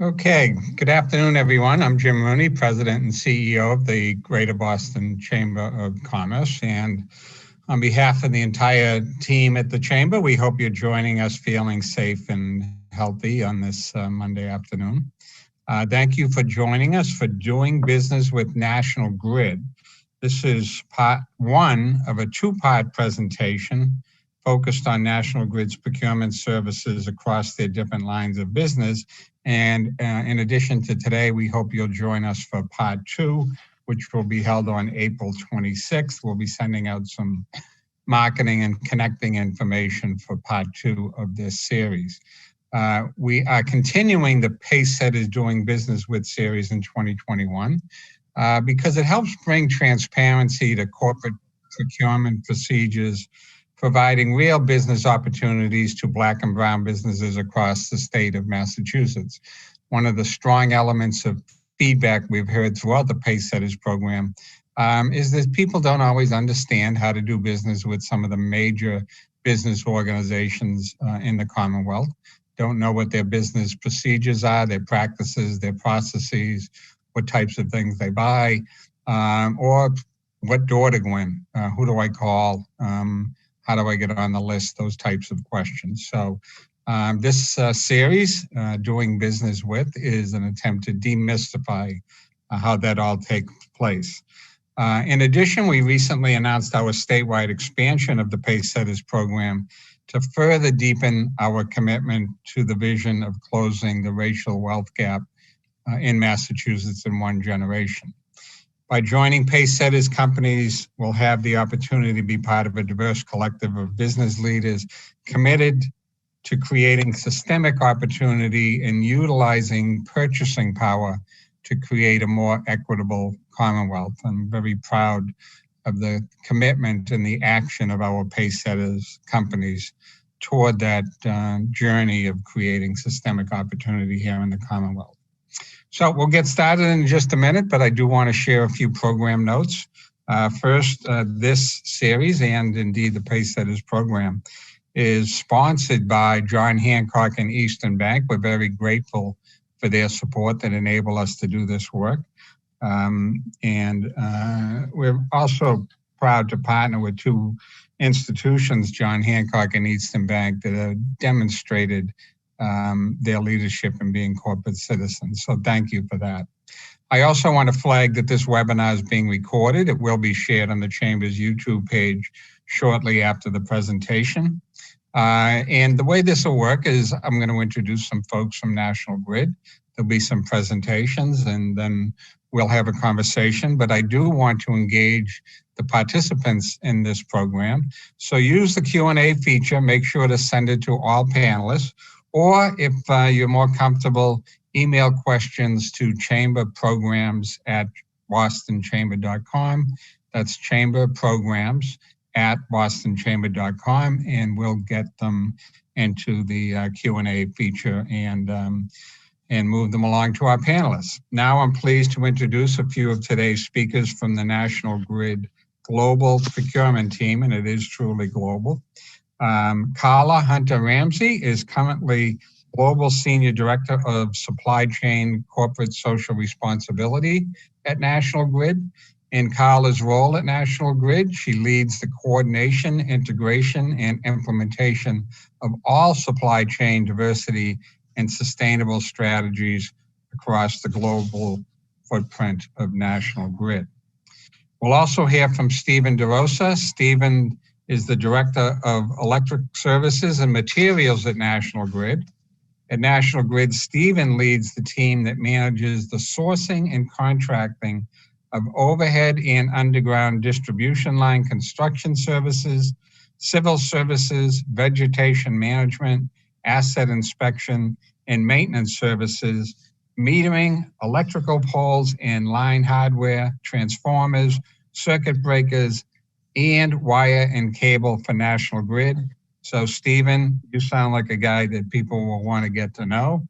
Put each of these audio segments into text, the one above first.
Okay, good afternoon, everyone. I'm Jim Rooney, President and CEO of the Greater Boston Chamber of Commerce. And on behalf of the entire team at the Chamber, we hope you're joining us feeling safe and healthy on this Monday afternoon. Thank you for joining us for Doing Business with National Grid. This is part one of a two-part presentation focused on National Grid's procurement services across their different lines of business. And in addition to today, we hope you'll join us for part two, which will be held on April 26th. We'll be sending out some marketing and connecting information for part two of this series. We are continuing the Pacesetters Doing Business With series in 2021 because it helps bring transparency to corporate procurement procedures, providing real business opportunities to Black and brown businesses across the state of Massachusetts. One of the strong elements of feedback we've heard throughout the Pacesetters program is that people don't always understand how to do business with some of the major business organizations in the Commonwealth, don't know what their business procedures are, their practices, their processes, what types of things they buy, or what door to go in, who do I call, how do I get on the list, those types of questions. So this series, Doing Business With, is an attempt to demystify how that all takes place. In addition, we recently announced our statewide expansion of the Pacesetters program to further deepen our commitment to the vision of closing the racial wealth gap in Massachusetts in one generation. By joining Pacesetters, companies will have the opportunity to be part of a diverse collective of business leaders committed to creating systemic opportunity and utilizing purchasing power to create a more equitable Commonwealth. I'm very proud of the commitment and the action of our Pacesetters companies toward that journey of creating systemic opportunity here in the Commonwealth. So we'll get started in just a minute, but I do want to share a few program notes. First, this series, and indeed the Pacesetters program, is sponsored by John Hancock and Eastern Bank. We're very grateful for their support that enable us to do this work. We're also proud to partner with two institutions, John Hancock and Eastern Bank, that have demonstrated their leadership in being corporate citizens. So thank you for that. I also want to flag that this webinar is being recorded. It will be shared on the Chamber's YouTube page shortly after the presentation. And the way this will work is I'm going to introduce some folks from National Grid. There'll be some presentations and then we'll have a conversation, but I do want to engage the participants in this program. So use the Q&A feature, make sure to send it to all panelists, or if you're more comfortable, email questions to chamberprograms@bostonchamber.com. That's chamberprograms@bostonchamber.com, and we'll get them into the Q&A feature and move them along to our panelists. Now I'm pleased to introduce a few of today's speakers from the National Grid Global Procurement Team, and it is truly global. Carla Hunter-Ramsey is currently Global Senior Director of Supply Chain Corporate Social Responsibility at National Grid. In Carla's role at National Grid, she leads the coordination, integration, and implementation of all supply chain diversity and sustainable strategies across the global footprint of National Grid. We'll also hear from Stephen DeRosa. Stephen is the Director of Electric Services and Materials at National Grid. At National Grid, Stephen leads the team that manages the sourcing and contracting of overhead and underground distribution line construction services, civil services, vegetation management, asset inspection, and maintenance services, metering, electrical poles and line hardware, transformers, circuit breakers, and wire and cable for National Grid. So Stephen, you sound like a guy that people will want to get to know.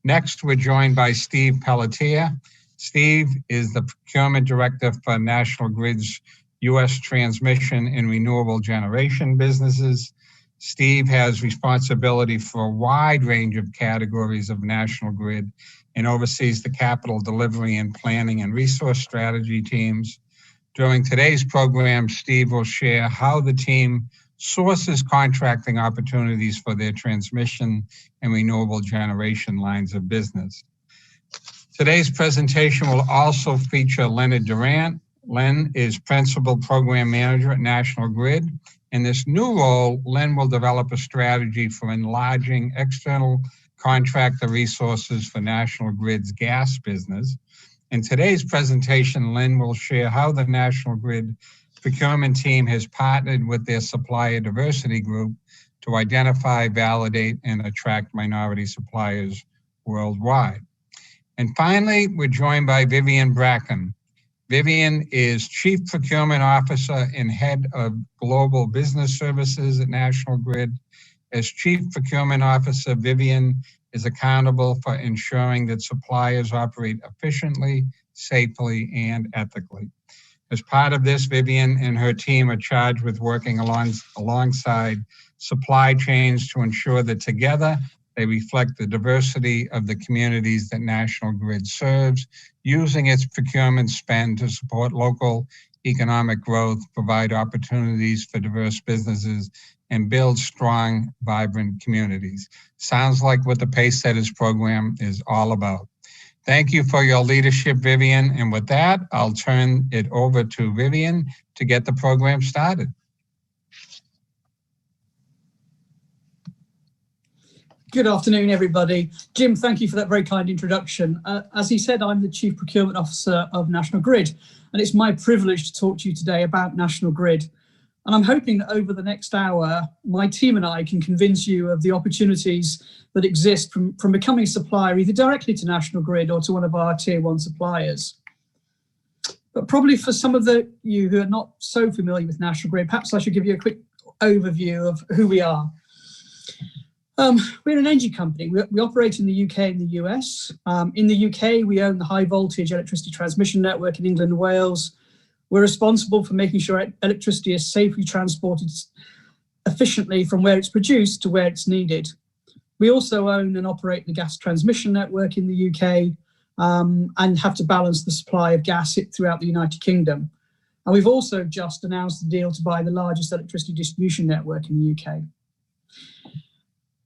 Next, we're joined by Steve Pelletier. Steve is the Procurement Director for National Grid's U.S. transmission and renewable generation businesses. Steve has responsibility for a wide range of categories of National Grid and oversees the capital delivery and planning and resource strategy teams. During today's program, Steve will share how the team sources contracting opportunities for their transmission and renewable generation lines of business. Today's presentation will also feature Leonard Durant. Len is Principal Program Manager at National Grid. In this new role, Len will develop a strategy for enlarging external contractor resources for National Grid's gas business. In today's presentation, Len will share how the National Grid procurement team has partnered with their supplier diversity group to identify, validate, and attract minority suppliers worldwide. And finally, we're joined by Vivian Bracken. Vivian is Chief Procurement Officer and Head of Global Business Services at National Grid. As Chief Procurement Officer, Vivian is accountable for ensuring that suppliers operate efficiently, safely, and ethically. As part of this, Vivian and her team are charged with working alongside supply chains to ensure that together they reflect the diversity of the communities that National Grid serves, using its procurement spend to support local economic growth, provide opportunities for diverse businesses, and build strong, vibrant communities. Sounds like what the Pacesetters program is all about. Thank you for your leadership, Vivian. And with that, I'll turn it over to Vivian to get the program started. Good afternoon, everybody. Jim, thank you for that very kind introduction. As he said, I'm the Chief Procurement Officer of National Grid, and it's my privilege to talk to you today about National Grid. And I'm hoping that over the next hour, my team and I can convince you of the opportunities that exist from becoming a supplier, either directly to National Grid or to one of our Tier 1 suppliers. But probably for some of you who are not so familiar with National Grid, perhaps I should give you a quick overview of who we are. We're an energy company. We operate in the UK and the US. In the UK, we own the high voltage electricity transmission network in England and Wales. We're responsible for making sure electricity is safely transported efficiently from where it's produced to where it's needed. We also own and operate the gas transmission network in the UK and have to balance the supply of gas throughout the United Kingdom. And we've also just announced the deal to buy the largest electricity distribution network in the UK.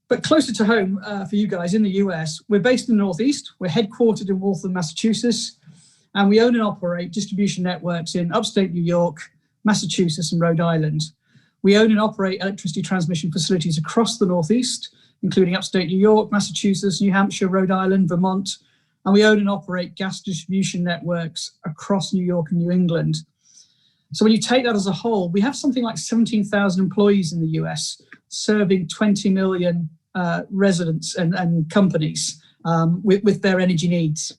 But closer to home for you guys in the US, we're based in the Northeast. We're headquartered in Waltham, Massachusetts, and we own and operate distribution networks in upstate New York, Massachusetts, and Rhode Island. We own and operate electricity transmission facilities across the Northeast, including upstate New York, Massachusetts, New Hampshire, Rhode Island, Vermont, and we own and operate gas distribution networks across New York and New England. So when you take that as a whole, we have something like 17,000 employees in the US, serving 20 million residents and companies with their energy needs.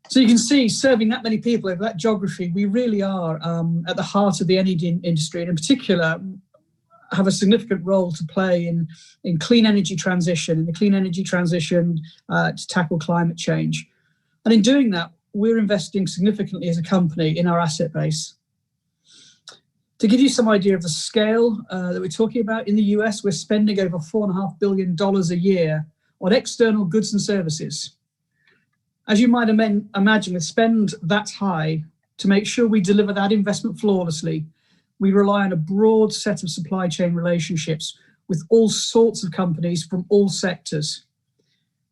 So you can see, serving that many people over that geography, we really are at the heart of the energy industry, and in particular have a significant role to play in clean energy transition, to tackle climate change. And in doing that, we're investing significantly as a company in our asset base. To give you some idea of the scale that we're talking about, in the US, we're spending over $4.5 billion a year on external goods and services. As you might imagine, with spend that high, to make sure we deliver that investment flawlessly, we rely on a broad set of supply chain relationships with all sorts of companies from all sectors.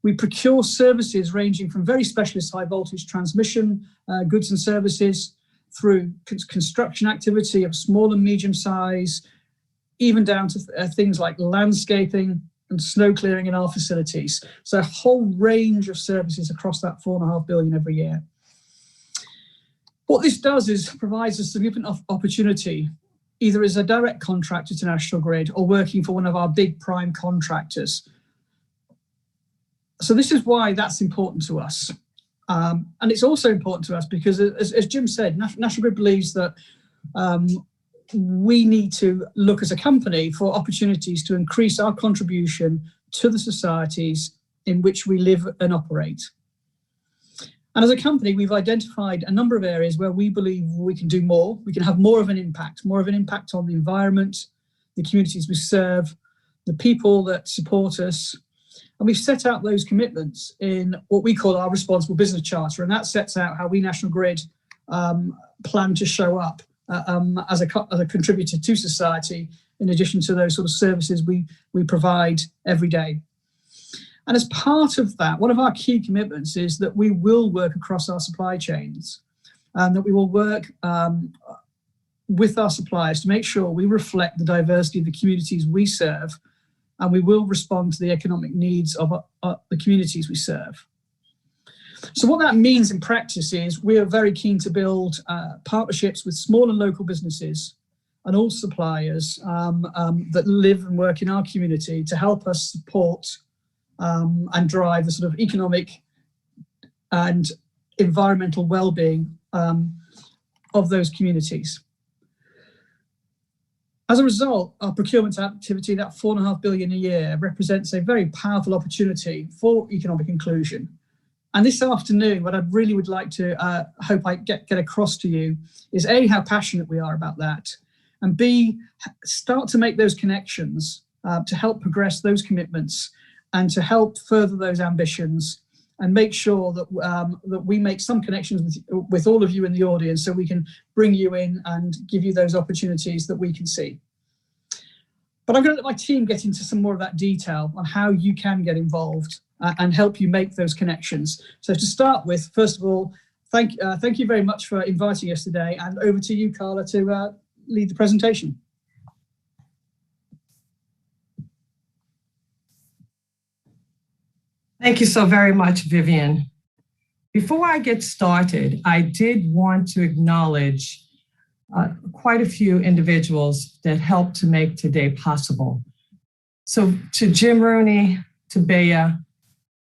We procure services ranging from very specialist high voltage transmission goods and services through construction activity of small and medium size, even down to things like landscaping and snow clearing in our facilities. So a whole range of services across that $4.5 billion every year. What this does is provides a significant opportunity, either as a direct contractor to National Grid or working for one of our big prime contractors. So this is why that's important to us. And it's also important to us because, as Jim said, National Grid believes that we need to look as a company for opportunities to increase our contribution to the societies in which we live and operate. And as a company, we've identified a number of areas where we believe we can do more. We can have more of an impact on the environment, the communities we serve, the people that support us. And we've set out those commitments in what we call our Responsible Business Charter, and that sets out how we, National Grid, plan to show up as a contributor to society, in addition to those sort of services we provide every day. And as part of that, one of our key commitments is that we will work across our supply chains, and that we will work with our suppliers to make sure we reflect the diversity of the communities we serve, and we will respond to the economic needs of the communities we serve. So what that means in practice is we are very keen to build partnerships with small and local businesses and all suppliers that live and work in our community to help us support and drive the sort of economic and environmental well-being of those communities. As a result, our procurement activity, that $4.5 billion a year, represents a very powerful opportunity for economic inclusion. And this afternoon, what I really would like to hope I get across to you is A, how passionate we are about that, and B, start to make those connections to help progress those commitments and to help further those ambitions, and make sure that that we make some connections with all of you in the audience, so we can bring you in and give you those opportunities that we can see. But I'm going to let my team get into some more of that detail on how you can get involved and help you make those connections. So to start with, first of all, thank you very much for inviting us today, and over to you, Carla, to lead the presentation. Thank you so very much, Vivian. Before I get started, I did want to acknowledge quite a few individuals that helped to make today possible. So to Jim Rooney, to Bea,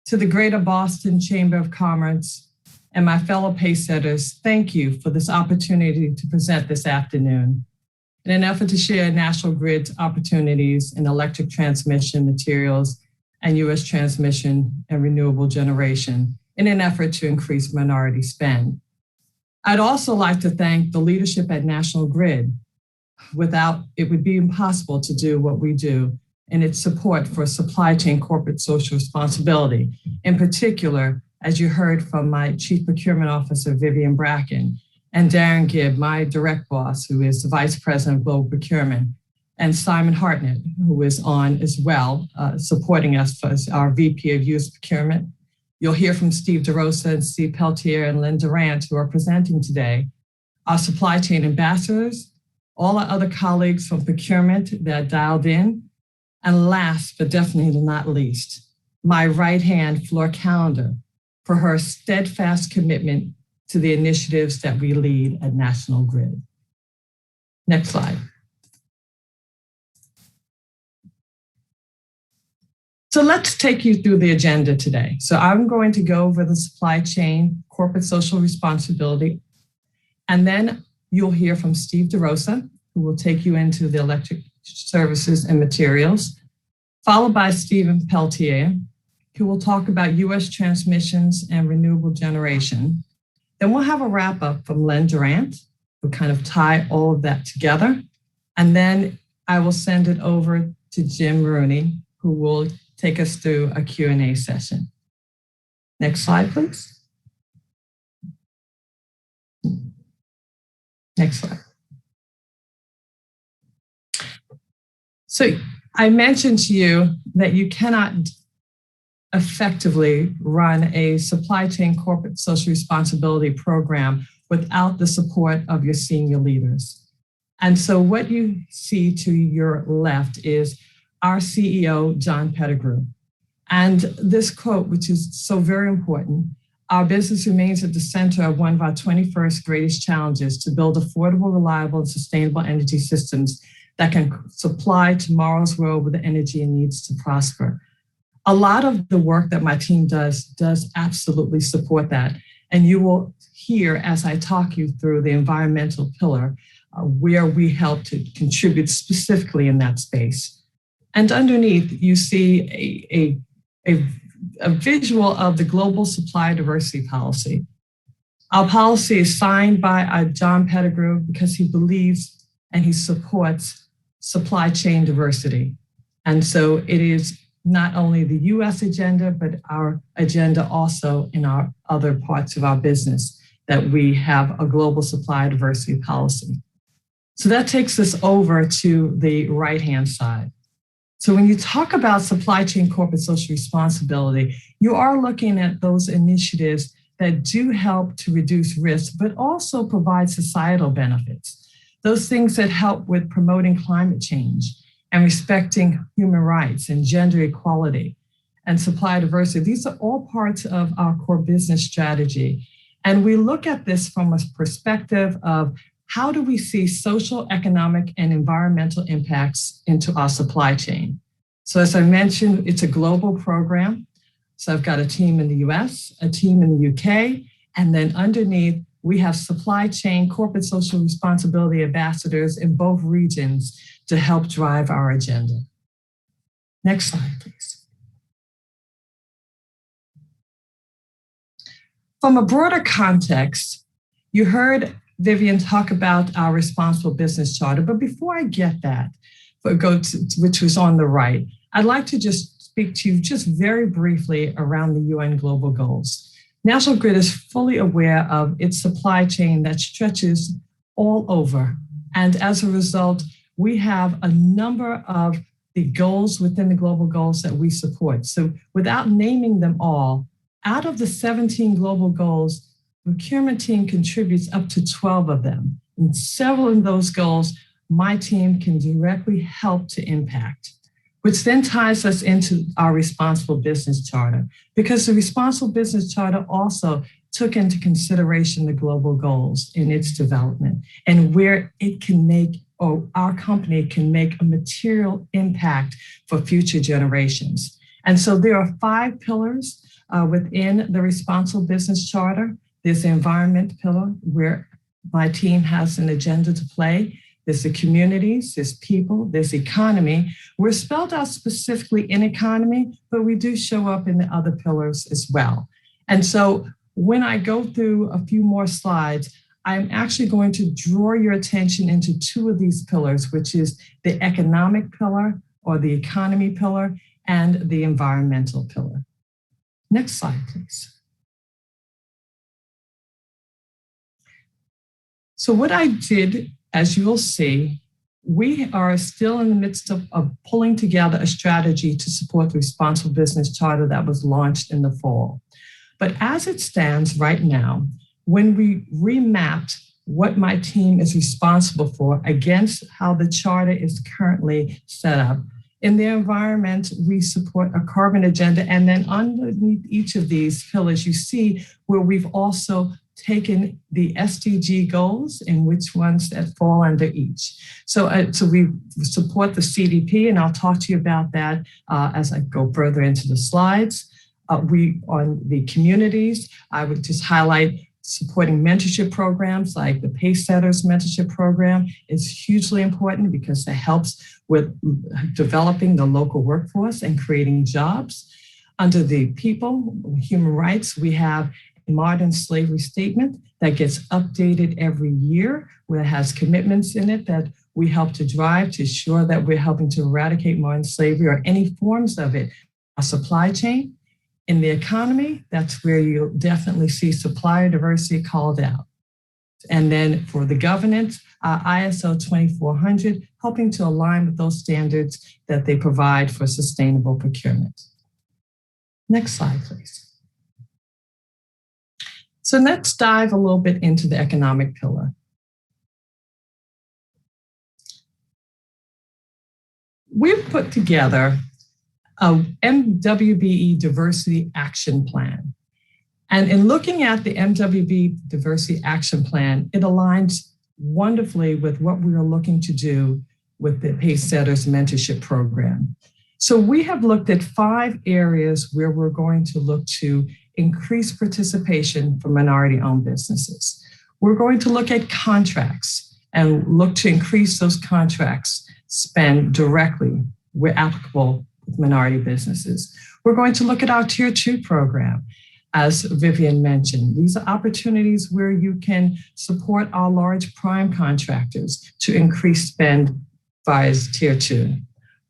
to the Greater Boston Chamber of Commerce, and my fellow Pacesetters, thank you for this opportunity to present this afternoon in an effort to share National Grid's opportunities in electric transmission materials and U.S. transmission and renewable generation in an effort to increase minority spend. I'd also like to thank the leadership at National Grid. Without it would be impossible to do what we do, and its support for supply chain corporate social responsibility. In particular, as you heard from my Chief Procurement Officer, Vivian Bracken, and Darren Gibb, my direct boss, who is the Vice President of Global Procurement, and Simon Hartnett, who is on as well, supporting us as our VP of U.S. Procurement. You'll hear from Steve DeRosa and Steve Peltier and Lynn Durant, who are presenting today, our supply chain ambassadors, all our other colleagues from procurement that dialed in, and last but definitely not least, my right-hand floor calendar for her steadfast commitment to the initiatives that we lead at National Grid. Next slide. So let's take you through the agenda today. So I'm going to go over the supply chain, corporate social responsibility, and then you'll hear from Steve DeRosa, who will take you into the electric services and materials, followed by Stephen Peltier, who will talk about U.S. transmissions and renewable generation. Then we'll have a wrap up from Lynn Durant, who kind of tie all of that together. And then I will send it over to Jim Rooney, who will take us through a Q&A session. Next slide, please. Next slide. So I mentioned to you that you cannot effectively run a supply chain corporate social responsibility program without the support of your senior leaders. And so what you see to your left is our CEO, John Pettigrew. And this quote, which is so very important, our business remains at the center of one of our 21st greatest challenges to build affordable, reliable, and sustainable energy systems that can supply tomorrow's world with the energy it needs to prosper. A lot of the work that my team does absolutely support that. And you will hear as I talk you through the environmental pillar, where we help to contribute specifically in that space. And underneath, you see a visual of the global supply diversity policy. Our policy is signed by John Pettigrew because he believes and he supports supply chain diversity. And so it is not only the US agenda, but our agenda also in our other parts of our business, that we have a global supply diversity policy. So that takes us over to the right-hand side. So when you talk about supply chain corporate social responsibility, you are looking at those initiatives that do help to reduce risk, but also provide societal benefits. Those things that help with promoting climate change and respecting human rights and gender equality and supply diversity. These are all parts of our core business strategy. And we look at this from a perspective of how do we see social, economic, and environmental impacts into our supply chain? So as I mentioned, it's a global program. So I've got a team in the US, a team in the UK, and then underneath, we have supply chain corporate social responsibility ambassadors in both regions to help drive our agenda. Next slide, please. From a broader context, you heard Vivian talk about our responsible business charter, but before I get that, which was on the right, I'd like to just speak to you just very briefly around the UN global goals. National Grid is fully aware of its supply chain that stretches all over. And as a result, we have a number of the goals within the global goals that we support. So without naming them all, out of the 17 global goals, the procurement team contributes up to 12 of them. And several of those goals, my team can directly help to impact, which then ties us into our responsible business charter, because the responsible business charter also took into consideration the global goals in its development and where it can make, or our company can make, a material impact for future generations. And so there are 5 pillars within the responsible business charter. There's the environment pillar, where my team has an agenda to play. There's the communities, there's people, there's economy. We're spelled out specifically in economy, but we do show up in the other pillars as well. And so when I go through a few more slides, I'm actually going to draw your attention into 2 of these pillars, which is the economic pillar or the economy pillar and the environmental pillar. Next slide, please. So what I did, as you'll see, we are still in the midst of pulling together a strategy to support the responsible business charter that was launched in the fall. But as it stands right now, when we remapped what my team is responsible for against how the charter is currently set up, in the environment, we support a carbon agenda. And then underneath each of these pillars, you see where we've also taken the SDG goals and which ones that fall under each. So we support the CDP, and I'll talk to you about that as I go further into the slides. On the communities, I would just highlight supporting mentorship programs like the Pacesetters mentorship program is hugely important because it helps with developing the local workforce and creating jobs. Under the people, human rights, we have a modern slavery statement that gets updated every year, where it has commitments in it that we help to drive to ensure that we're helping to eradicate modern slavery or any forms of it. Our supply chain. In the economy, that's where you'll definitely see supplier diversity called out. And then for the governance, ISO 2400, helping to align with those standards that they provide for sustainable procurement. Next slide, please. So let's dive a little bit into the economic pillar. We've put together a MWBE Diversity Action Plan. And in looking at the MWBE Diversity Action Plan, it aligns wonderfully with what we are looking to do with the Pacesetters mentorship program. So we have looked at 5 areas where we're going to look to increase participation for minority-owned businesses. We're going to look at contracts and look to increase those contracts spend directly where applicable with minority businesses. We're going to look at our Tier 2 program. As Vivian mentioned, these are opportunities where you can support our large prime contractors to increase spend via Tier 2,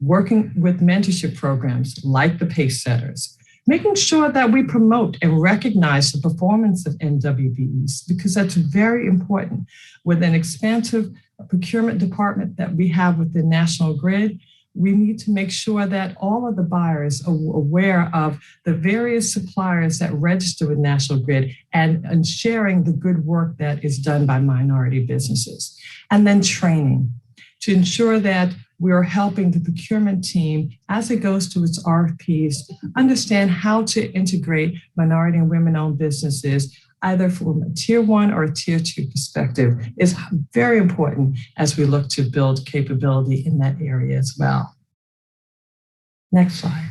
working with mentorship programs like the Pacesetters, making sure that we promote and recognize the performance of NWBEs, because that's very important. With an expansive procurement department that we have within National Grid, we need to make sure that all of the buyers are aware of the various suppliers that register with National Grid and sharing the good work that is done by minority businesses. And then training to ensure that we are helping the procurement team as it goes to its RFPs understand how to integrate minority and women-owned businesses either from a Tier 1 or a Tier 2 perspective is very important as we look to build capability in that area as well. Next slide.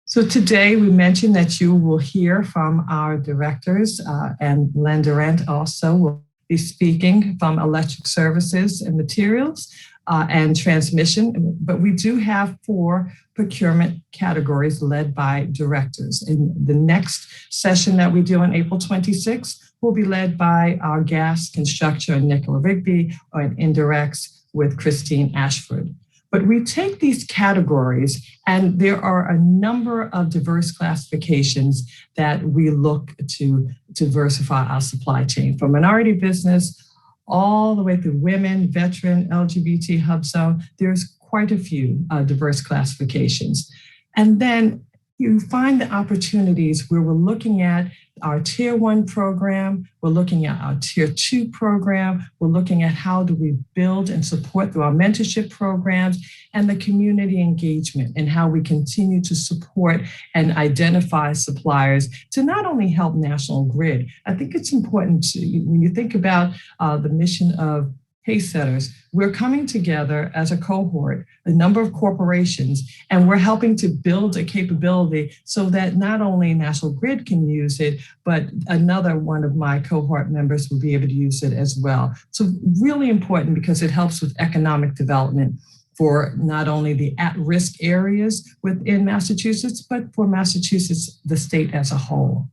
So today we mentioned that you will hear from our directors and Len Durant also will be speaking from electric services and materials and transmission, but we do have 4 procurement categories led by directors. In the next session that we do on April 26th will be led by our gas constructor, Nicola Rigby, and indirects with Christine Ashford. But we take these categories, and there are a number of diverse classifications that we look to diversify our supply chain, from minority business all the way through women, veteran, LGBT, hub zone. There's quite a few diverse classifications. And then you find the opportunities where we're looking at our Tier 1 program, we're looking at our Tier 2 program, we're looking at how do we build and support through our mentorship programs and the community engagement and how we continue to support and identify suppliers to not only help National Grid. I think it's important to, when you think about the mission of Pacesetters, we're coming together as a cohort, a number of corporations, and we're helping to build a capability so that not only National Grid can use it, but another one of my cohort members will be able to use it as well. So really important because it helps with economic development for not only the at-risk areas within Massachusetts, but for Massachusetts, the state as a whole.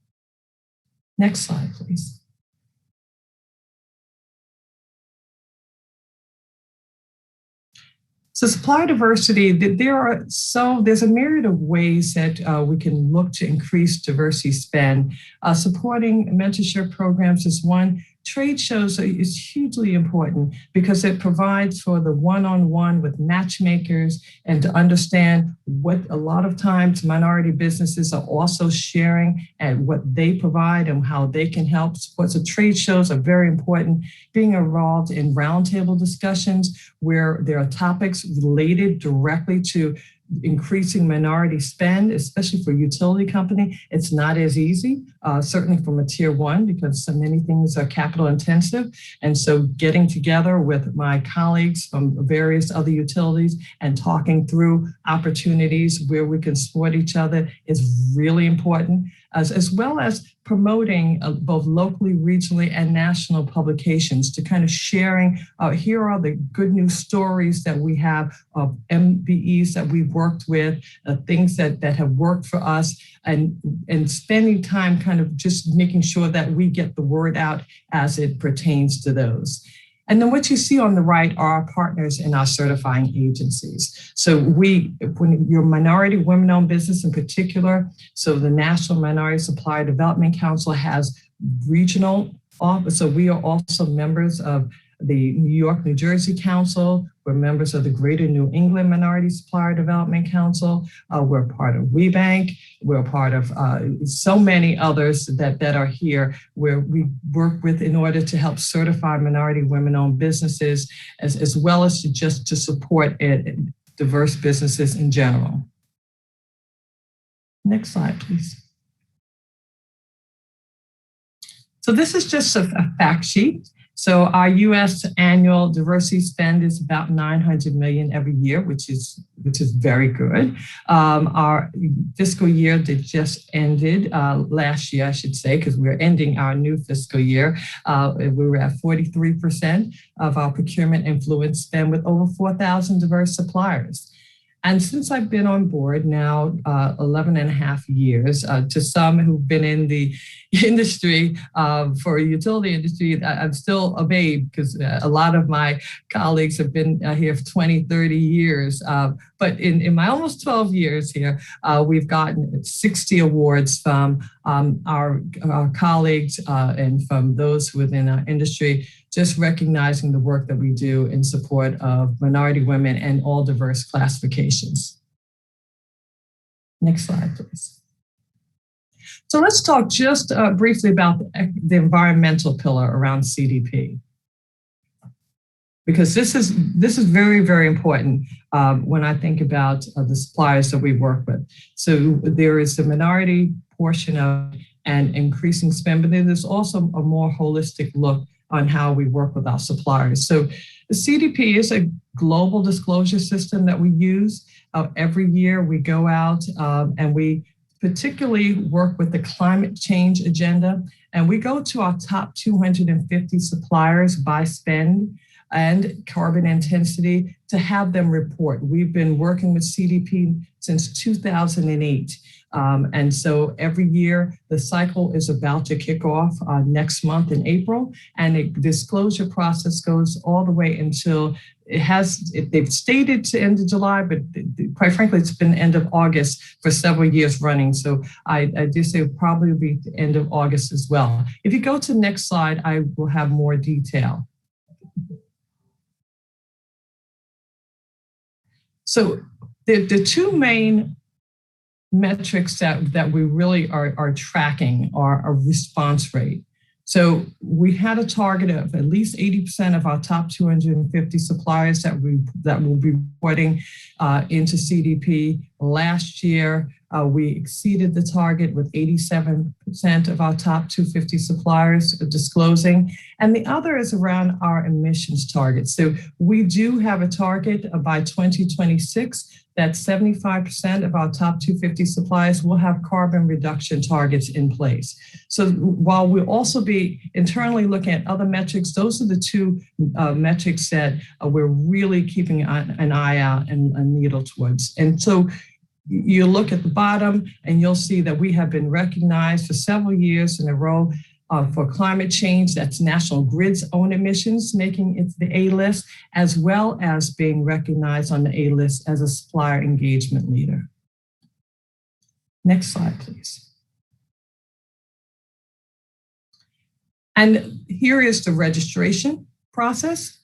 Next slide, please. So supplier diversity, there's a myriad of ways that we can look to increase diversity spend. Supporting mentorship programs is one. Trade shows is hugely important because it provides for the one-on-one with matchmakers and to understand what a lot of times minority businesses are also sharing and what they provide and how they can help support. So trade shows are very important. Being involved in roundtable discussions where there are topics related directly to increasing minority spend, especially for utility company, it's not as easy, certainly from a Tier 1 because so many things are capital intensive. And so getting together with my colleagues from various other utilities and talking through opportunities where we can support each other is really important, as well as promoting both locally, regionally, and national publications to kind of sharing, here are the good news stories that we have of MBEs that we've worked with, things that have worked for us, and spending time kind of just making sure that we get the word out as it pertains to those. And then what you see on the right are our partners in our certifying agencies. So when you're minority women-owned business in particular, so the National Minority Supplier Development Council has regional office. So we are also members of the New York, New Jersey Council. We're members of the Greater New England Minority Supplier Development Council. We're part of WeBank. We're part of so many others that are here where we work with in order to help certify minority women-owned businesses as well as to support diverse businesses in general. Next slide, please. So this is just a fact sheet. So our U.S. annual diversity spend is about $900 million every year, which is very good. Our fiscal year that just ended last year, I should say, because we're ending our new fiscal year. We were at 43% of our procurement influence spend with over 4,000 diverse suppliers. And since I've been on board now 11 and a half years, to some who've been in the industry for utility industry, I'm still a babe because a lot of my colleagues have been here for 20, 30 years. But in my almost 12 years here, we've gotten 60 awards from our colleagues and from those within our industry, just recognizing the work that we do in support of minority women and all diverse classifications. Next slide, please. So let's talk just briefly about the environmental pillar around CDP, because this is very, very important when I think about the suppliers that we work with. So there is the minority portion of and increasing spend, but then there's also a more holistic look on how we work with our suppliers. So the CDP is a global disclosure system that we use. Every year we go out and we particularly work with the climate change agenda, and we go to our top 250 suppliers by spend and carbon intensity to have them report. We've been working with CDP since 2008. And so every year the cycle is about to kick off next month in April, and the disclosure process goes all the way until they've stated to end of July, but quite frankly, it's been end of August for several years running. So I do say it'll probably be the end of August as well. If you go to the next slide, I will have more detail. So the two main metrics that we really are tracking are a response rate. So we had a target of at least 80% of our top 250 suppliers that will be reporting into CDP. Last year, we exceeded the target with 87% of our top 250 suppliers disclosing. And the other is around our emissions targets. So we do have a target by 2026 that 75% of our top 250 suppliers will have carbon reduction targets in place. So while we'll also be internally looking at other metrics, those are the two metrics that we're really keeping an eye out and a needle towards. And so you look at the bottom and you'll see that we have been recognized for several years in a row for climate change. That's National Grid's own emissions, making it the A list, as well as being recognized on the A list as a supplier engagement leader. Next slide, please. And here is the registration process.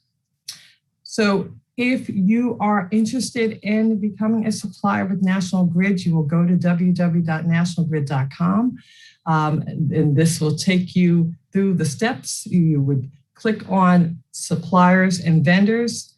So if you are interested in becoming a supplier with National Grid, you will go to www.nationalgrid.com. And this will take you through the steps. You would click on suppliers and vendors.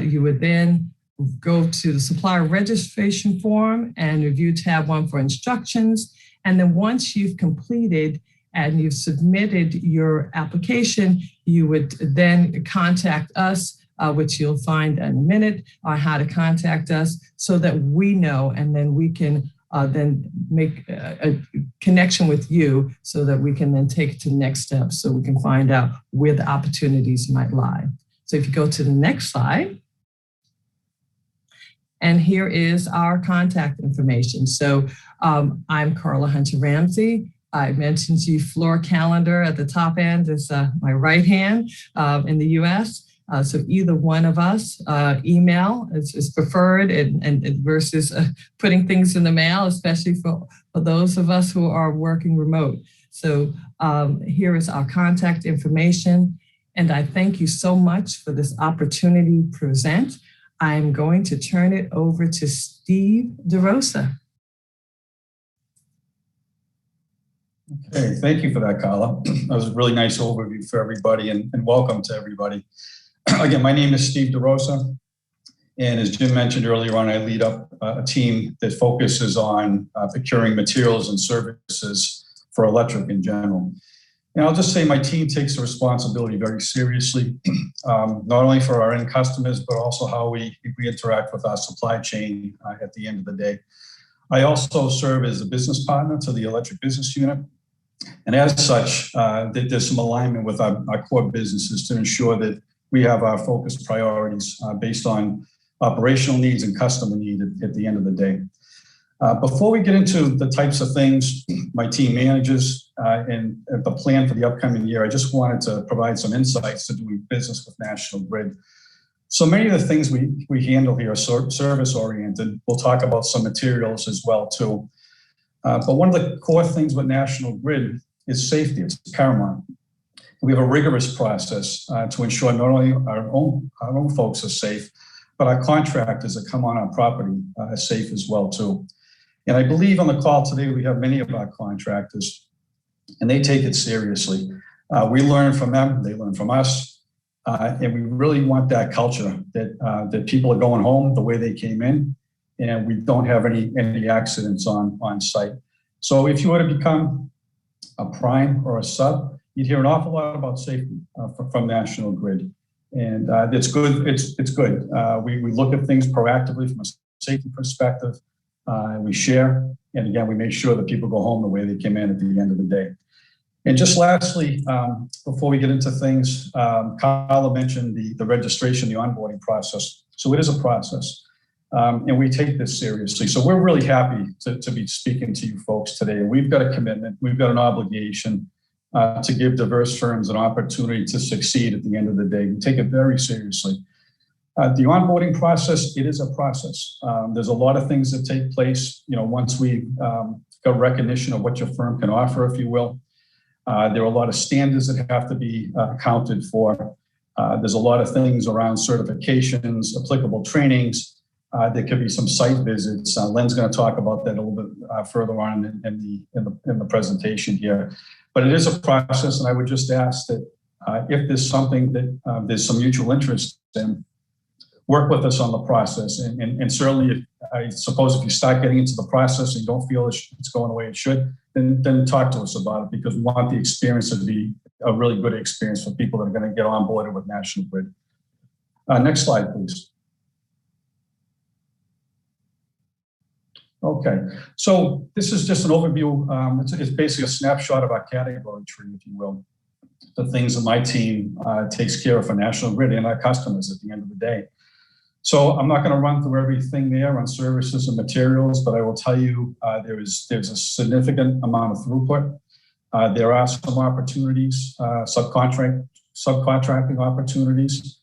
You would then go to the supplier registration form and review tab 1 for instructions. And then once you've completed and you've submitted your application, you would then contact us, which you'll find in a minute, on how to contact us so that we know, and then we can then make a connection with you so that we can then take it to the next step so we can find out where the opportunities might lie. So if you go to the next slide, and here is our contact information. So I'm Carla Hunter Ramsey. I mentioned to you Floor Calendar at the top end is my right hand in the US. So either one of us, email is preferred and versus putting things in the mail, especially for those of us who are working remote. So here is our contact information. And I thank you so much for this opportunity to present. I'm going to turn it over to Steve DeRosa. Okay, thank you for that, Carla. That was a really nice overview for everybody, and welcome to everybody. Again, my name is Steve DeRosa, and as Jim mentioned earlier on, I lead up a team that focuses on procuring materials and services for electric in general. And I'll just say my team takes the responsibility very seriously, not only for our end customers, but also how we interact with our supply chain at the end of the day. I also serve as a business partner to the electric business unit. And as such, there's some alignment with our core businesses to ensure that we have our focused priorities based on operational needs and customer need at the end of the day. Before we get into the types of things my team manages and the plan for the upcoming year, I just wanted to provide some insights to doing business with National Grid. So many of the things we handle here are service-oriented. We'll talk about some materials as well, too. But one of the core things with National Grid is safety. It's paramount. We have a rigorous process to ensure not only our own folks are safe, but our contractors that come on our property are safe as well, too. And I believe on the call today, we have many of our contractors, and they take it seriously. We learn from them, they learn from us, and we really want that culture that people are going home the way they came in, and we don't have any accidents on site. So if you were to become a prime or a sub, you'd hear an awful lot about safety from National Grid. And it's good. It's good. We look at things proactively from a safety perspective. We share, and again, we make sure that people go home the way they came in at the end of the day. And just lastly, before we get into things, Carla mentioned the registration, the onboarding process. So it is a process, and we take this seriously. So we're really happy to be speaking to you folks today. We've got a commitment, we've got an obligation to give diverse firms an opportunity to succeed at the end of the day. We take it very seriously. The onboarding process, it is a process. There's a lot of things that take place, once we got recognition of what your firm can offer, if you will. There are a lot of standards that have to be accounted for. There's a lot of things around certifications, applicable trainings. There could be some site visits. Len's going to talk about that a little bit further on in the presentation here. But it is a process, and I would just ask that if there's something that there's some mutual interest in, work with us on the process. And certainly, I suppose if you start getting into the process and you don't feel it's going the way it should, then talk to us about it, because we want the experience to be a really good experience for people that are going to get on board with National Grid. Next slide, please. Okay, so this is just an overview. It's basically a snapshot of our category tree, if you will. The things that my team takes care of for National Grid and our customers at the end of the day. So I'm not going to run through everything there on services and materials, but I will tell you there's a significant amount of throughput. There are some opportunities, subcontracting opportunities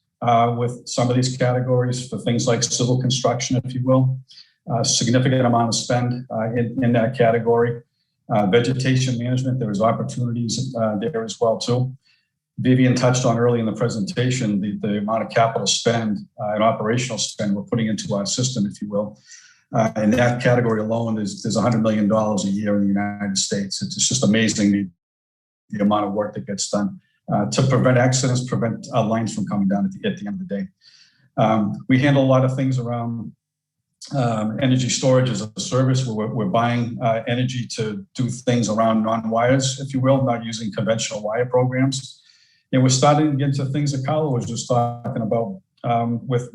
with some of these categories for things like civil construction, if you will. Significant amount of spend in that category. Vegetation management, there is opportunities there as well too. Vivian touched on early in the presentation the amount of capital spend and operational spend we're putting into our system, if you will. In that category alone, there's $100 million a year in the United States. It's just amazing the amount of work that gets done to prevent accidents, prevent lines from coming down at the end of the day. We handle a lot of things around energy storage as a service. We're buying energy to do things around non-wires, if you will, not using conventional wire programs. And we're starting to get into things that Carla was just talking about with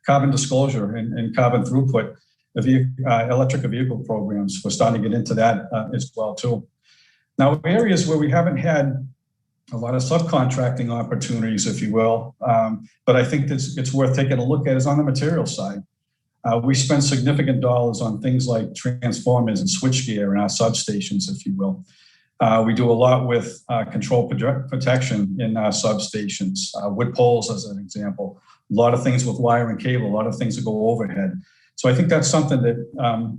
carbon disclosure and carbon throughput, electric vehicle programs. We're starting to get into that as well too. Now, areas where we haven't had a lot of subcontracting opportunities, if you will, but I think it's worth taking a look at is on the material side. We spend significant dollars on things like transformers and switchgear in our substations, if you will. We do a lot with control protection in our substations, wood poles as an example, a lot of things with wire and cable, a lot of things that go overhead. So I think that's something that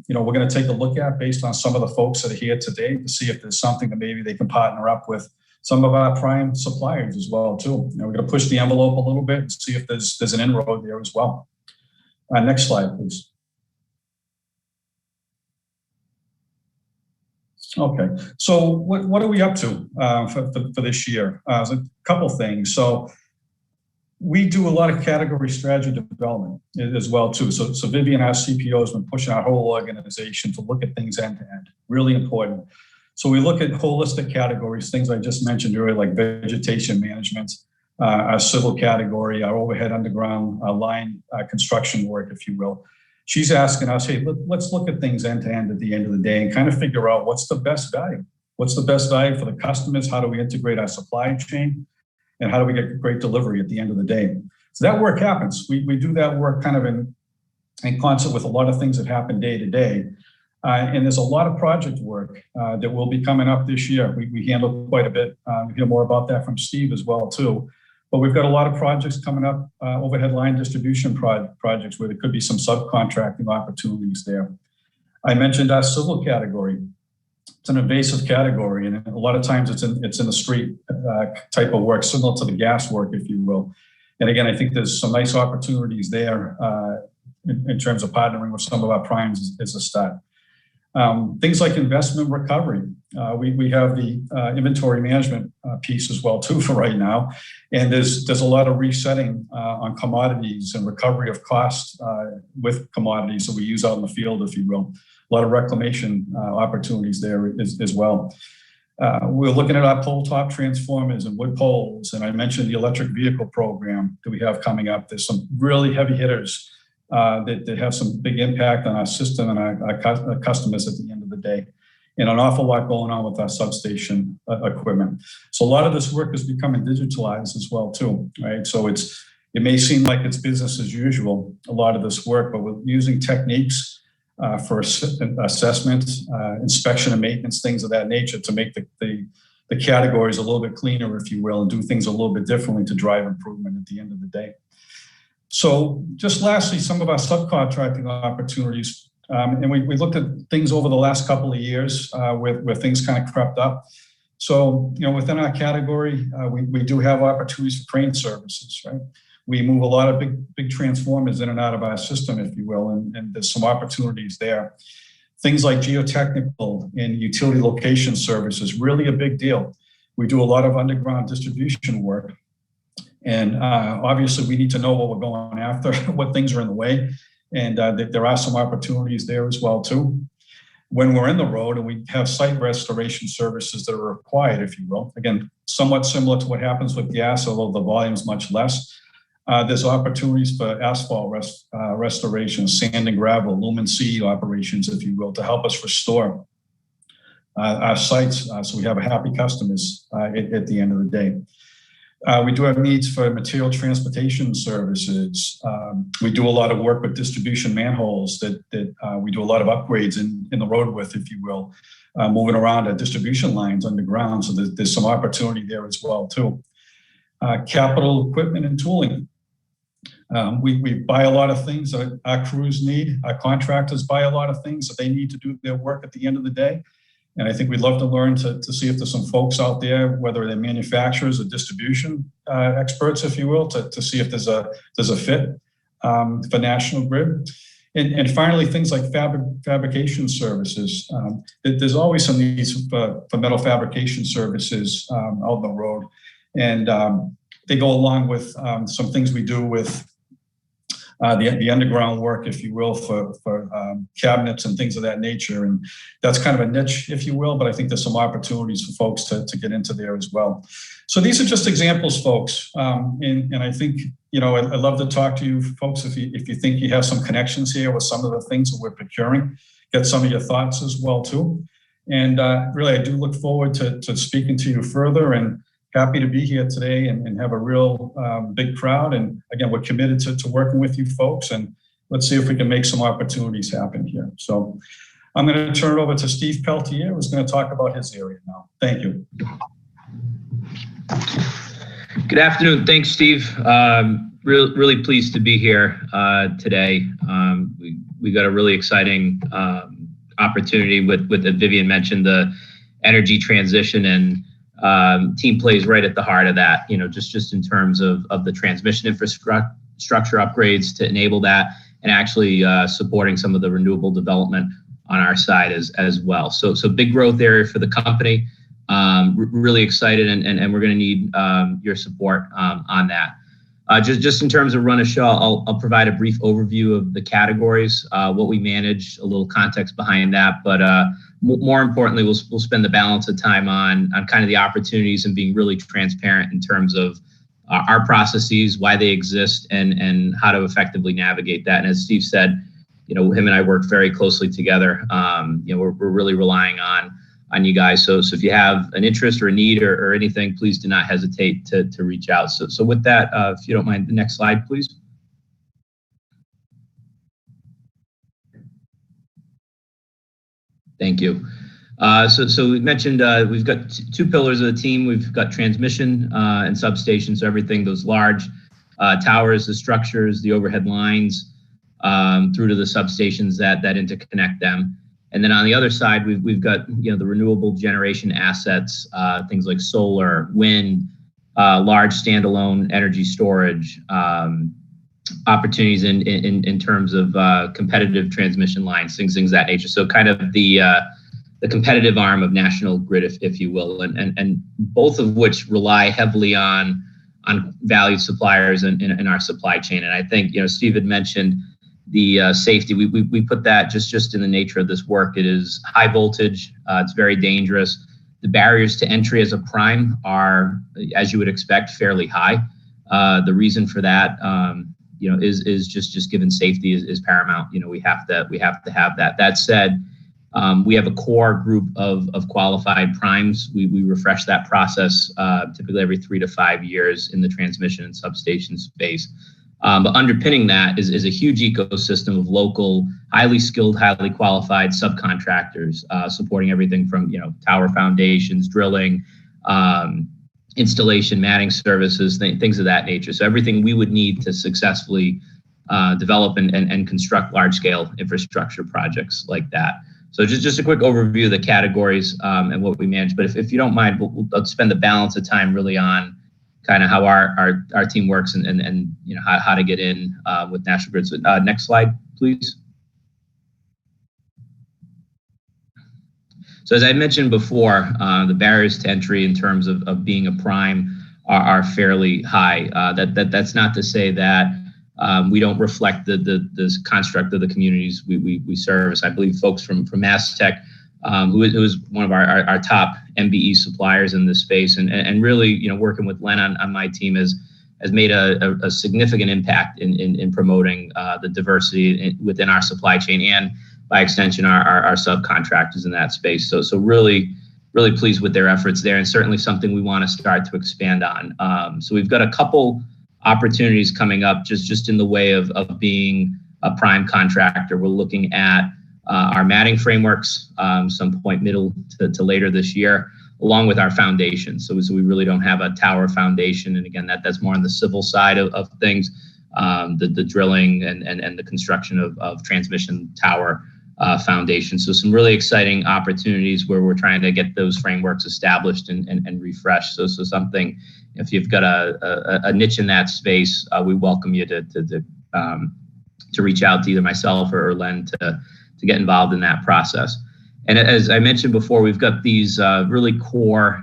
we're going to take a look at based on some of the folks that are here today to see if there's something that maybe they can partner up with some of our prime suppliers as well too. We're going to push the envelope a little bit and see if there's an inroad there as well. Next slide, please. Okay, so what are we up to for this year? There's a couple things. So we do a lot of category strategy development as well too. So Vivian, our CPO, has been pushing our whole organization to look at things end to end. Really important. So we look at holistic categories, things I just mentioned earlier, like vegetation management, our civil category, our overhead underground line construction work, if you will. She's asking us, hey, let's look at things end to end at the end of the day and kind of figure out what's the best value. What's the best value for the customers? How do we integrate our supply chain? And how do we get great delivery at the end of the day? So that work happens. We do that work kind of in in concert with a lot of things that happen day to day. And there's a lot of project work that will be coming up this year. We handle quite a bit. You'll hear more about that from Steve as well, too. But we've got a lot of projects coming up, overhead line distribution projects where there could be some subcontracting opportunities there. I mentioned our civil category. It's an invasive category, and a lot of times it's in the street type of work, similar to the gas work, if you will. And again, I think there's some nice opportunities there in terms of partnering with some of our primes as a start. Things like investment recovery. We have the inventory management piece as well too for right now, and there's a lot of resetting on commodities and recovery of costs with commodities that we use out in the field, if you will. A lot of reclamation opportunities there as well. We're looking at our pole top transformers and wood poles, and I mentioned the electric vehicle program that we have coming up. There's some really heavy hitters that have some big impact on our system and our customers at the end of the day. And an awful lot going on with our substation equipment. So a lot of this work is becoming digitalized as well too, right? So it may seem like it's business as usual, a lot of this work, but we're using techniques for assessment, inspection and maintenance, things of that nature to make the categories a little bit cleaner, if you will, and do things a little bit differently to drive improvement at the end of the day. So just lastly, some of our subcontracting opportunities, and we looked at things over the last couple of years where things kind of crept up. So, within our category, we do have opportunities for crane services, right? We move a lot of big transformers in and out of our system, if you will, and there's some opportunities there. Things like geotechnical and utility location services, really a big deal. We do a lot of underground distribution work. And obviously, we need to know what we're going after, what things are in the way, and there are some opportunities there as well, too. When we're in the road and we have site restoration services that are required, if you will, again, somewhat similar to what happens with gas, although the volume is much less. There's opportunities for asphalt restoration, sand and gravel, lumen seed operations, if you will, to help us restore our sites so we have happy customers at the end of the day. We do have needs for material transportation services. We do a lot of work with distribution manholes that we do a lot of upgrades in the road with, if you will, moving around our distribution lines underground. So there's some opportunity there as well, too. Capital equipment and tooling. We buy a lot of things that our crews need. Our contractors buy a lot of things that they need to do their work at the end of the day. And I think we'd love to learn to see if there's some folks out there, whether they're manufacturers or distribution experts, if you will, to see if there's a fit for National Grid. And finally, things like fabrication services. There's always some needs for metal fabrication services out on the road. And they go along with some things we do with the underground work, if you will, for cabinets and things of that nature. And that's kind of a niche, if you will, but I think there's some opportunities for folks to get into there as well. So these are just examples, folks. And I think, I'd love to talk to you folks if you think you have some connections here with some of the things that we're procuring, get some of your thoughts as well, too. And really, I do look forward to speaking to you further, and happy to be here today and have a real big crowd. And again, we're committed to working with you folks, and let's see if we can make some opportunities happen here. So I'm going to turn it over to Steve Peltier, who's going to talk about his area now. Thank you. Good afternoon. Thanks, Steve. Really pleased to be here today. We got a really exciting opportunity with Vivian mentioned, the energy transition, and team plays right at the heart of that, just in terms of the transmission infrastructure upgrades to enable that, and actually supporting some of the renewable development on our side as well. So big growth area for the company. Really excited, and we're going to need your support on that. Just in terms of run a show, I'll provide a brief overview of the categories, what we manage, a little context behind that, but more importantly, we'll spend the balance of time on kind of the opportunities and being really transparent in terms of our processes, why they exist, and how to effectively navigate that. And as Steve said, him and I work very closely together. We're really relying on you guys. So if you have an interest or a need or anything, please do not hesitate to reach out. So with that, if you don't mind, the next slide, please. Thank you. So we mentioned we've got two pillars of the team. We've got transmission and substations, so everything, those large towers, the structures, the overhead lines, through to the substations that interconnect them. And then on the other side, we've got the renewable generation assets, things like solar, wind, large standalone energy storage, opportunities in terms of competitive transmission lines, things of that nature. So kind of the competitive arm of national grid, if you will, and both of which rely heavily on valued suppliers in our supply chain. And I think Steve had mentioned the safety. We put that just in the nature of this work. It is high voltage. It's very dangerous. The barriers to entry as a prime are, as you would expect, fairly high. The reason for that, is just given safety is paramount. We have to have that. That said, we have a core group of qualified primes. We refresh that process typically every 3 to 5 years in the transmission and substation space. But underpinning that is a huge ecosystem of local, highly skilled, highly qualified subcontractors supporting everything from tower foundations, drilling, installation, matting services, things of that nature. So everything we would need to successfully develop and construct large-scale infrastructure projects like that. So just a quick overview of the categories and what we manage. But if you don't mind, we'll spend the balance of time really on kind of how our team works and how to get in with National Grid. So next slide, please. So as I mentioned before, the barriers to entry in terms of being a prime are fairly high. That's not to say that we don't reflect the construct of the communities we service. I believe folks from Masstec, who is one of our top MBE suppliers in this space, and really working with Len on my team has made a significant impact in promoting the diversity within our supply chain and by extension our subcontractors in that space. So really pleased with their efforts there, and certainly something we want to start to expand on. So we've got a couple opportunities coming up just in the way of being a prime contractor. We're looking at our matting frameworks some point middle to later this year, along with our foundation. So we really don't have a tower foundation. And again, that's more on the civil side of things, the drilling and the construction of transmission tower foundation. So some really exciting opportunities where we're trying to get those frameworks established and refreshed. So something, if you've got a niche in that space, we welcome you to reach out to either myself or Len to get involved in that process. And as I mentioned before, we've got these really core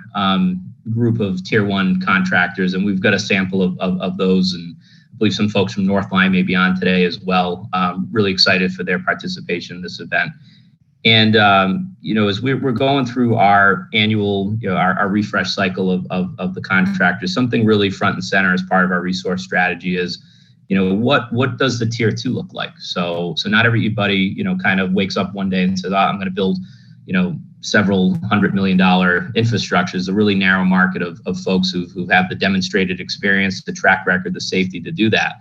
group of tier one contractors, and we've got a sample of those, and I believe some folks from Northline may be on today as well. Really excited for their participation in this event. And as we're going through our annual, our refresh cycle of the contractors, something really front and center as part of our resource strategy is, what does the tier two look like? So not everybody, kind of wakes up one day and says, I'm going to build, several $100 million infrastructure. Is a really narrow market of folks who have the demonstrated experience, the track record, the safety to do that.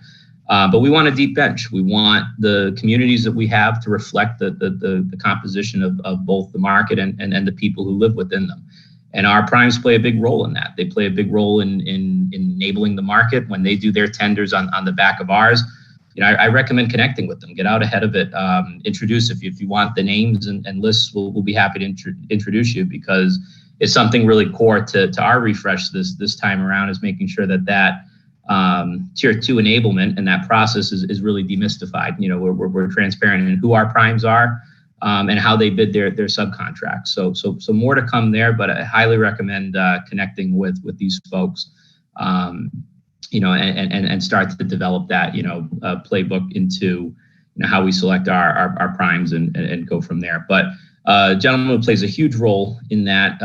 But we want a deep bench. We want the communities that we have to reflect the composition of both the market and the people who live within them. And our primes play a big role in that. They play a big role in enabling the market when they do their tenders on the back of ours. I recommend connecting with them. Get out ahead of it. Introduce if you want the names and lists. We'll be happy to introduce you, because it's something really core to our refresh this time around, is making sure that tier two enablement and that process is really demystified. We're transparent in who our primes are and how they bid their subcontracts. So more to come there, but I highly recommend connecting with these folks. And start to develop that, playbook into how we select our primes and go from there. But gentleman who plays a huge role in that,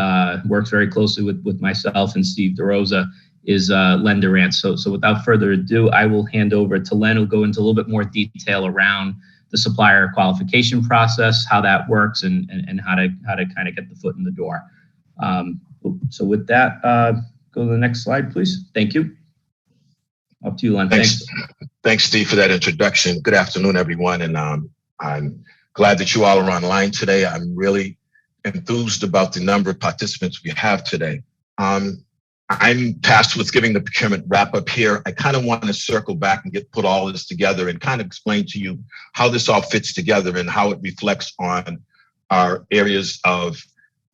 works very closely with myself and Steve DeRosa, is Len Durant. So without further ado, I will hand over to Len, who'll go into a little bit more detail around the supplier qualification process, how that works, and how to kind of get the foot in the door. So with that, go to the next slide, please. Thank you. Up to you, Len. Thanks, Steve, for that introduction. Good afternoon, everyone. And I'm glad that you all are online today. I'm really enthused about the number of participants we have today. I'm tasked with giving the procurement wrap up here. I kind of want to circle back and put all this together and kind of explain to you how this all fits together and how it reflects on our areas of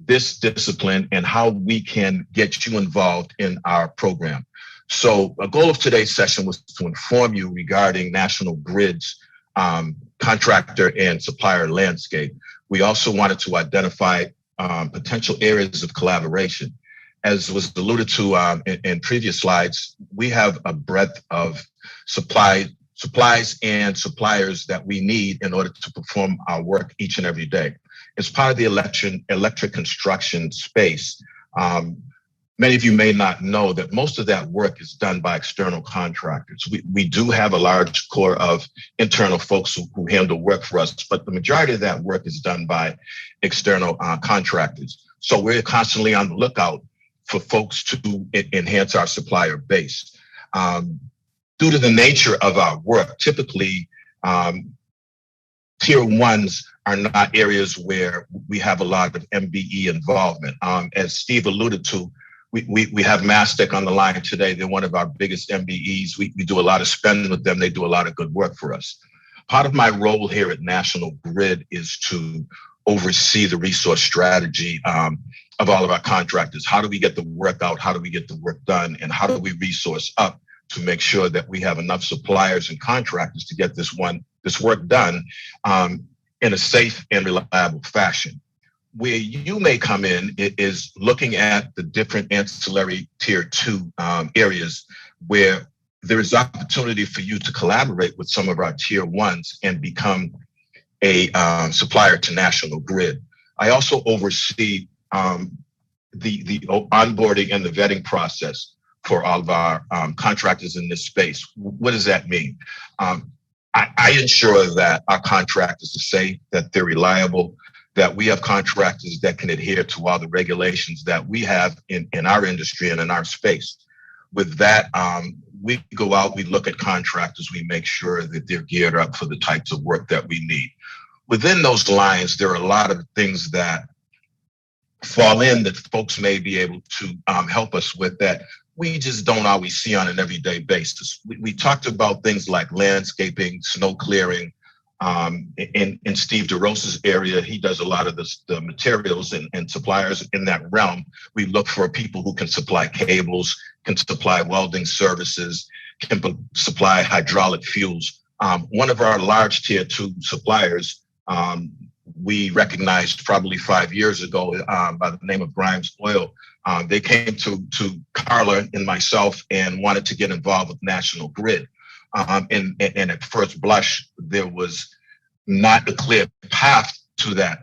this discipline and how we can get you involved in our program. So a goal of today's session was to inform you regarding National Grid's contractor and supplier landscape. We also wanted to identify potential areas of collaboration. As was alluded to in previous slides, we have a breadth of supplies and suppliers that we need in order to perform our work each and every day. As part of the electric construction space, many of you may not know that most of that work is done by external contractors. We do have a large core of internal folks who handle work for us, but the majority of that work is done by external contractors. So we're constantly on the lookout for folks to enhance our supplier base. Due to the nature of our work, typically tier ones are not areas where we have a lot of MBE involvement. As Steve alluded to, we have Mastec on the line today. They're one of our biggest MBEs. We do a lot of spending with them. They do a lot of good work for us. Part of my role here at National Grid is to oversee the resource strategy of all of our contractors. How do we get the work out? How do we get the work done? And how do we resource up to make sure that we have enough suppliers and contractors to get this work done in a safe and reliable fashion? Where you may come in is looking at the different ancillary tier 2 areas where there is opportunity for you to collaborate with some of our tier 1s and become a supplier to National Grid. I also oversee the onboarding and the vetting process for all of our contractors in this space. What does that mean? I ensure that our contractors are safe, that they're reliable, that we have contractors that can adhere to all the regulations that we have in our industry and in our space. With that, we go out, we look at contractors, we make sure that they're geared up for the types of work that we need. Within those lines, there are a lot of things that fall in that folks may be able to help us with that we just don't always see on an everyday basis. We talked about things like landscaping, snow clearing. In Steve DeRosa's area, he does a lot of the materials and suppliers in that realm. We look for people who can supply cables, can supply welding services, can supply hydraulic fuels. One of our large tier 2 suppliers, we recognized probably 5 years ago by the name of Grimes Oil. They came to Carla and myself and wanted to get involved with National Grid. And at first blush, there was not a clear path to that.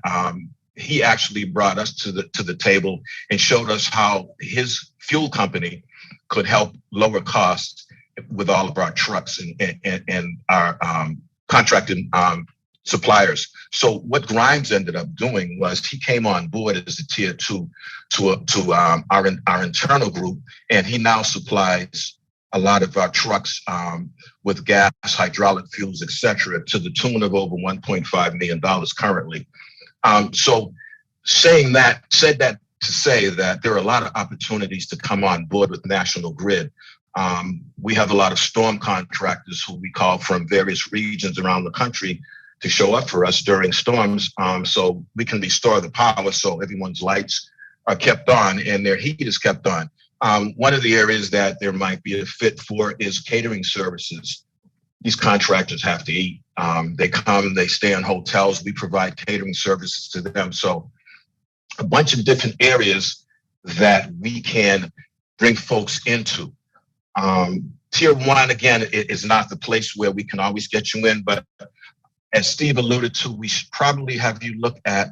He actually brought us to the table and showed us how his fuel company could help lower costs with all of our trucks and our contracted suppliers. So what Grimes ended up doing was he came on board as a tier 2 to our internal group, and he now supplies a lot of our trucks with gas, hydraulic fuels, et cetera, to the tune of over $1.5 million currently. So said that to say that there are a lot of opportunities to come on board with National Grid. We have a lot of storm contractors who we call from various regions around the country to show up for us during storms, so we can restore the power so everyone's lights are kept on and their heat is kept on. One of the areas that there might be a fit for is catering services. These contractors have to eat. They come, they stay in hotels. We provide catering services to them. So a bunch of different areas that we can bring folks into. Tier 1, again, is not the place where we can always get you in, but as Steve alluded to, we should probably have you look at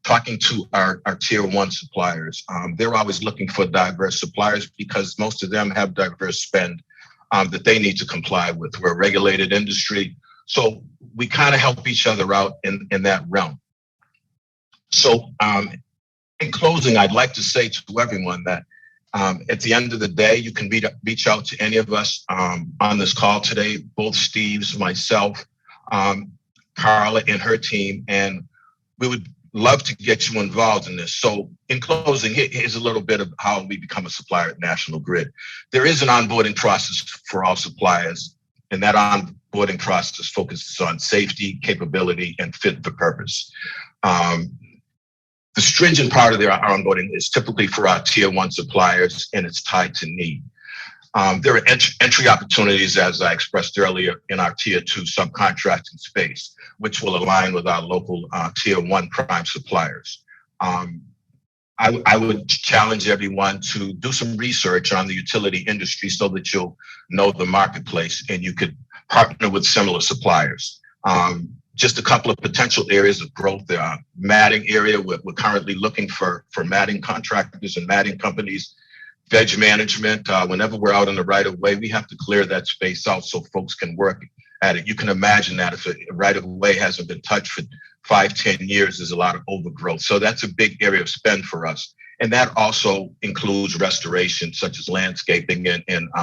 talking to our tier 1 suppliers. They're always looking for diverse suppliers because most of them have diverse spend that they need to comply with. We're a regulated industry, so we kind of help each other out in that realm. So in closing, I'd like to say to everyone that at the end of the day, you can reach out to any of us on this call today, both Steve's, myself, Carla and her team, and we would love to get you involved in this. So in closing, here's a little bit of how we become a supplier at National Grid. There is an onboarding process for all suppliers, and that onboarding process focuses on safety, capability, and fit for purpose. The stringent part of our onboarding is typically for our tier 1 suppliers, and it's tied to need. There are entry opportunities, as I expressed earlier, in our tier 2 subcontracting space, which will align with our local tier 1 prime suppliers. I would challenge everyone to do some research on the utility industry so that you'll know the marketplace and you could partner with similar suppliers. Just a couple of potential areas of growth. There are matting area. We're currently looking for matting contractors and matting companies. Veg management, whenever we're out in the right of way, we have to clear that space out so folks can work at it. You can imagine that if a right of way hasn't been touched for 5-10 years, there's a lot of overgrowth. So that's a big area of spend for us. And that also includes restoration, such as landscaping and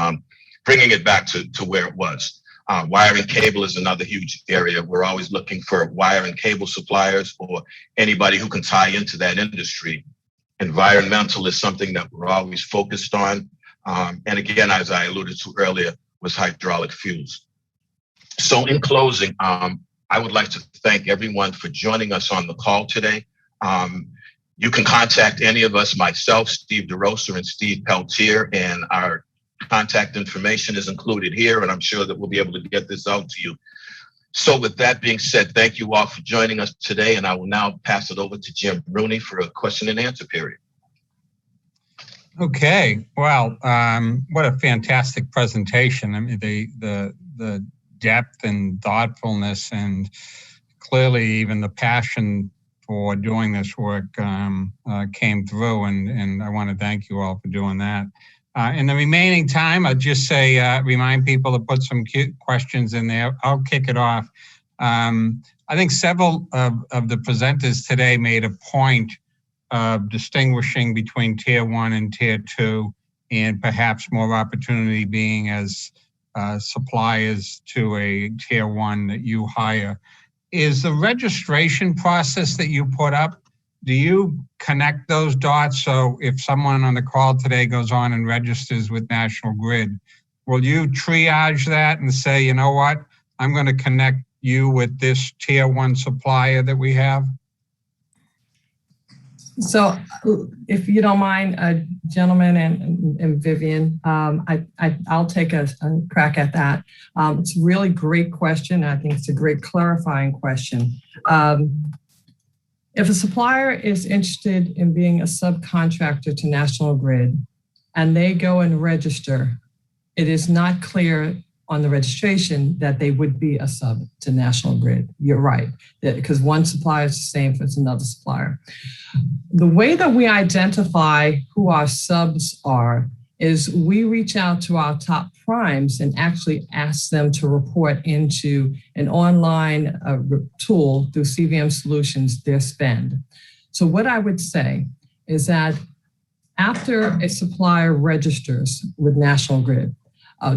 bringing it back to where it was. Wiring cable is another huge area. We're always looking for wire and cable suppliers or anybody who can tie into that industry. Environmental is something that we're always focused on. And again, as I alluded to earlier, was hydraulic fuels. So in closing, I would like to thank everyone for joining us on the call today. You can contact any of us, myself, Steve DeRosa, and Steve Peltier, and our contact information is included here, and I'm sure that we'll be able to get this out to you. So with that being said, thank you all for joining us today, and I will now pass it over to Jim Rooney for a question and answer period. Okay, well, what a fantastic presentation. I mean, the depth and thoughtfulness and clearly even the passion for doing this work came through, and I want to thank you all for doing that. In the remaining time, I'll just say, remind people to put some questions in there. I'll kick it off. I think several of the presenters today made a point of distinguishing between tier 1 and tier 2, and perhaps more opportunity being as suppliers to a tier 1 that you hire. Is the registration process that you put up, do you connect those dots? So if someone on the call today goes on and registers with National Grid, will you triage that and say, you know what, I'm going to connect you with this tier 1 supplier that we have? So if you don't mind, gentlemen and Vivian, I'll take a crack at that. It's a really great question. I think it's a great clarifying question. If a supplier is interested in being a subcontractor to National Grid and they go and register, it is not clear on the registration that they would be a sub to National Grid. You're right, because one supplier is the same as another supplier. The way that we identify who our subs are is we reach out to our top primes and actually ask them to report into an online tool through CVM Solutions, their spend. So what I would say is that after a supplier registers with National Grid,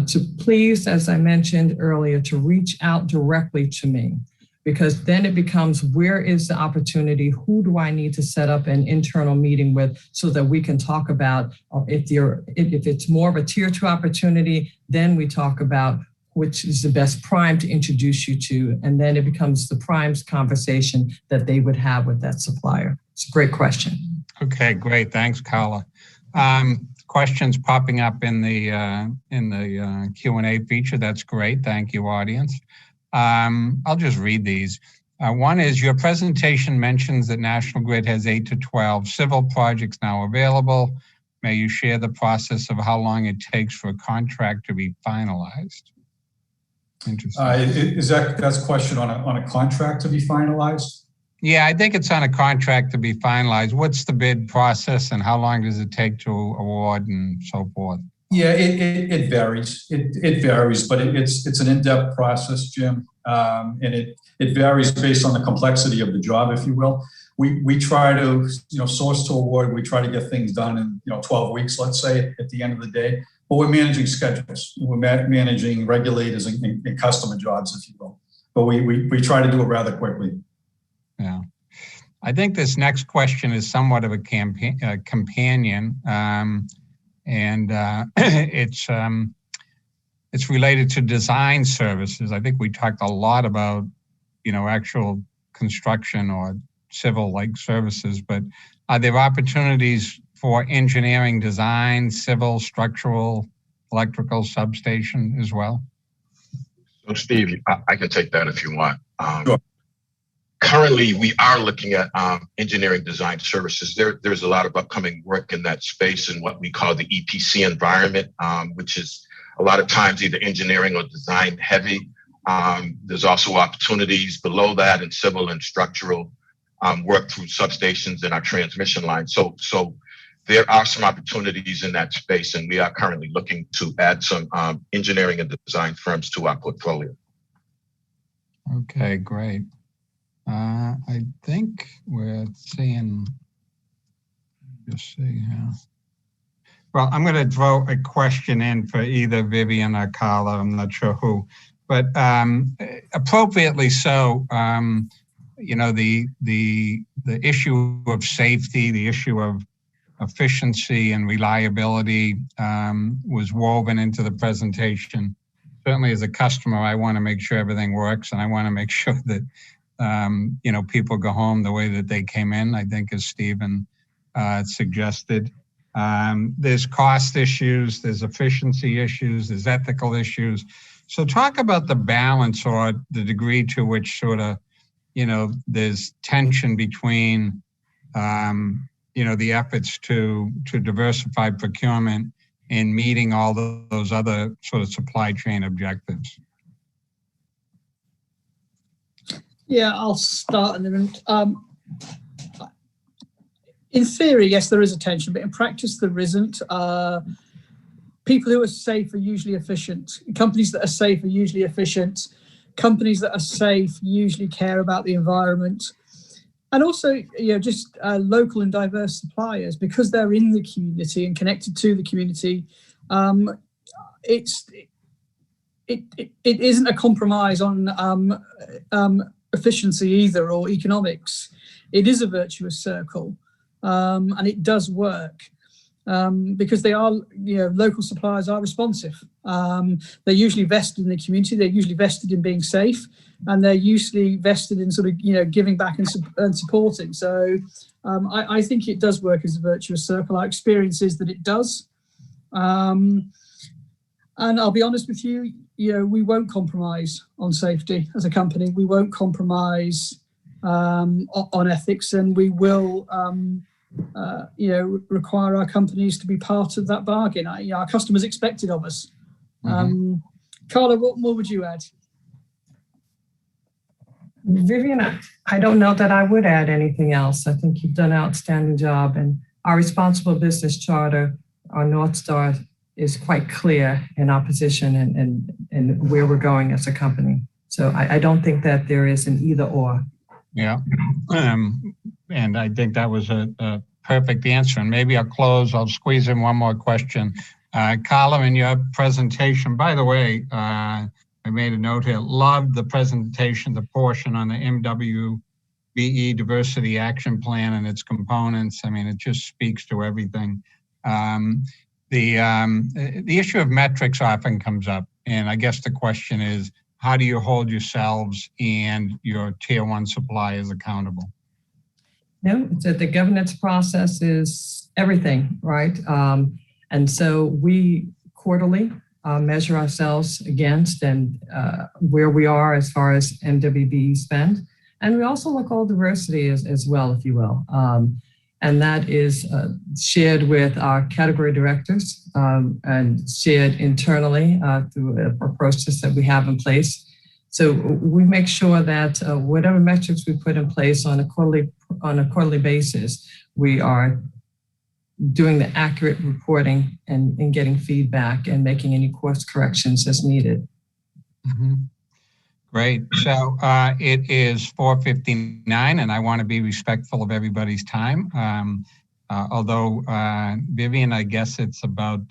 to please, as I mentioned earlier, to reach out directly to me, because then it becomes, where is the opportunity? Who do I need to set up an internal meeting with so that we can talk about, if it's more of a tier 2 opportunity, then we talk about which is the best prime to introduce you to. And then it becomes the prime's conversation that they would have with that supplier. It's a great question. Okay, great. Thanks, Carla. Questions popping up in the Q&A feature. That's great. Thank you, audience. I'll just read these. One is, your presentation mentions that National Grid has 8 to 12 civil projects now available. May you share the process of how long it takes for a contract to be finalized? Interesting. That's a question on a contract to be finalized? Yeah, I think it's on a contract to be finalized. What's the bid process and how long does it take to award and so forth? Yeah, it varies. It varies, but it's an in-depth process, Jim, and it varies based on the complexity of the job, if you will. We try to source to award. We try to get things done in 12 weeks, let's say, at the end of the day. But we're managing schedules. We're managing regulators and customer jobs, if you will. But we try to do it rather quickly. Yeah. I think this next question is somewhat of a companion, and it's related to design services. I think we talked a lot about, actual construction or civil-like services, but are there opportunities for engineering design, civil, structural, electrical, substation as well? So Steve, I can take that if you want. Sure. Currently, we are looking at engineering design services. There's a lot of upcoming work in that space in what we call the EPC environment, which is a lot of times either engineering or design heavy. There's also opportunities below that in civil and structural work through substations and our transmission lines. So there are some opportunities in that space, and we are currently looking to add some engineering and design firms to our portfolio. Okay, great. I think we're seeing, just see here. Well, I'm going to throw a question in for either Vivian or Carla. I'm not sure who, but appropriately so. The issue of safety, the issue of efficiency and reliability was woven into the presentation. Certainly, as a customer, I want to make sure everything works, and I want to make sure that people go home the way that they came in, I think, as Stephen suggested. There's cost issues, there's efficiency issues, there's ethical issues. So talk about the balance or the degree to which sort of, there's tension between, the efforts to diversify procurement and meeting all those other sort of supply chain objectives. Yeah, I'll start. In theory, yes, there is a tension, but in practice, there isn't. People who are safe are usually efficient. Companies that are safe are usually efficient. Companies that are safe usually care about the environment. And also, just local and diverse suppliers, because they're in the community and connected to the community. It isn't a compromise on efficiency either, or economics. It is a virtuous circle, and it does work because they are, local suppliers are responsive. They're usually vested in the community. They're usually vested in being safe, and they're usually vested in sort of, giving back and supporting. So I think it does work as a virtuous circle. Our experience is that it does. And I'll be honest with you, we won't compromise on safety as a company. We won't compromise on ethics, and we will, require our companies to be part of that bargain. Our customers expect it of us. Carla, what more would you add? Vivian, I don't know that I would add anything else. I think you've done an outstanding job, and our responsible business charter, our North Star, is quite clear in our position and where we're going as a company. So I don't think that there is an either or. Yeah, and I think that was a perfect answer. And maybe I'll squeeze in one more question. Carla, in your presentation, by the way, I made a note here, loved the presentation, the portion on the MWBE Diversity Action Plan and its components. I mean, it just speaks to everything. The issue of metrics often comes up, and I guess the question is, how do you hold yourselves and your tier one suppliers accountable? So the governance process is everything, right? And so we quarterly measure ourselves against and where we are as far as MWBE spend. And we also look at diversity as well, if you will. And that is shared with our category directors and shared internally through process that we have in place. So we make sure that whatever metrics we put in place on a quarterly basis, we are doing the accurate reporting and getting feedback and making any course corrections as needed. Great. So it is 4:59, and I want to be respectful of everybody's time. Although, Vivian, I guess it's about,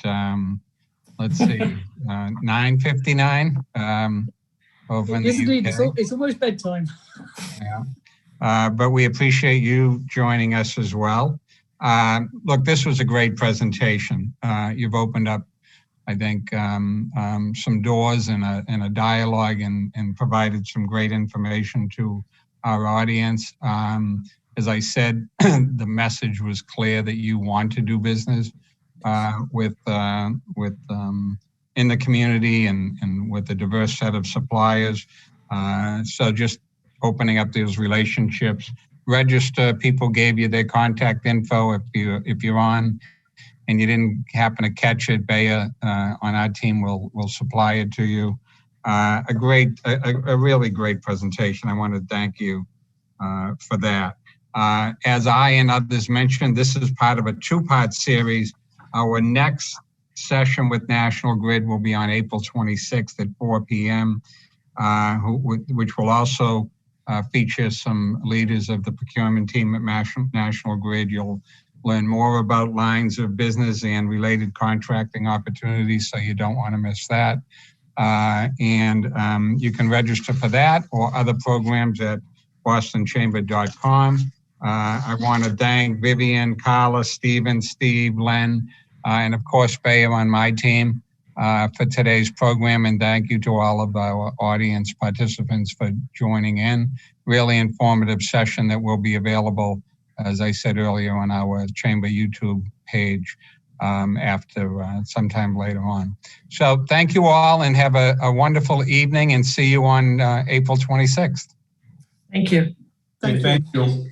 let's see, 9:59 over in the UK. It's almost bedtime. Yeah. but we appreciate you joining us as well. Look, this was a great presentation. You've opened up, I think, some doors and a dialogue and provided some great information to our audience. As I said, the message was clear that you want to do business with in the community and with a diverse set of suppliers. So just opening up those relationships. Register. People gave you their contact info. If you're on and you didn't happen to catch it, Bea on our team will supply it to you. A really great presentation. I want to thank you for that. As I and others mentioned, this is part of a two-part series. Our next session with National Grid will be on April 26th at 4 p.m., which will also feature some leaders of the procurement team at National Grid. You'll learn more about lines of business and related contracting opportunities, so you don't want to miss that. And you can register for that or other programs at bostonchamber.com. I want to thank Vivian, Carla, Stephen, Steve, Len, and of course, Bea on my team for today's program. And thank you to all of our audience participants for joining in. Really informative session that will be available, as I said earlier, on our Chamber YouTube page after sometime later on. So thank you all and have a wonderful evening and see you on April 26th. Thank you. Thank you. Thank you.